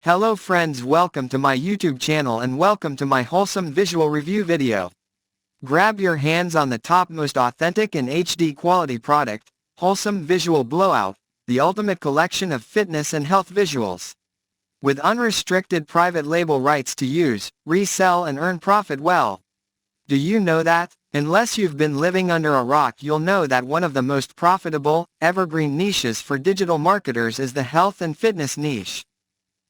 Hello friends, welcome to my YouTube channel and welcome to my wholesome visual review video. Grab your hands on the top most authentic and HD quality product, Wholesome Visual Blowout, the ultimate collection of fitness and health visuals. With unrestricted private label rights to use, resell and earn profit well. Do you know that? Unless you've been living under a rock, you'll know that one of the most profitable, evergreen niches for digital marketers is the health and fitness niche.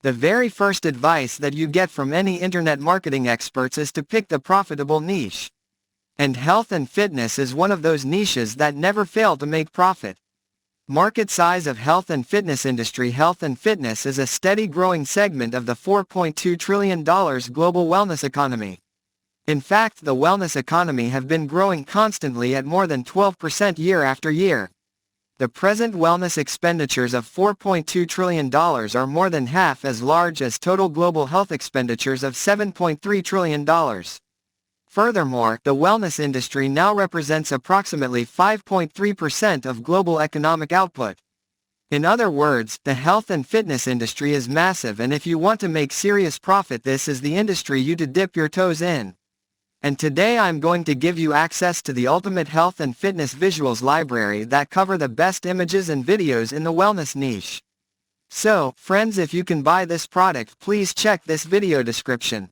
The very first advice that you get from any internet marketing experts is to pick the profitable niche. And health and fitness is one of those niches that never fail to make profit. Market size of health and fitness industry. Health and fitness is a steady growing segment of the $4.2 trillion global wellness economy. In fact, the wellness economy have been growing constantly at more than 12% year after year. The present wellness expenditures of $4.2 trillion are more than half as large as total global health expenditures of $7.3 trillion. Furthermore, the wellness industry now represents approximately 5.3% of global economic output. In other words, the health and fitness industry is massive, and if you want to make serious profit, this is the industry you to dip your toes in. And today I'm going to give you access to the ultimate health and fitness visuals library that cover the best images and videos in the wellness niche. So, friends, if you can buy this product, please check this video description.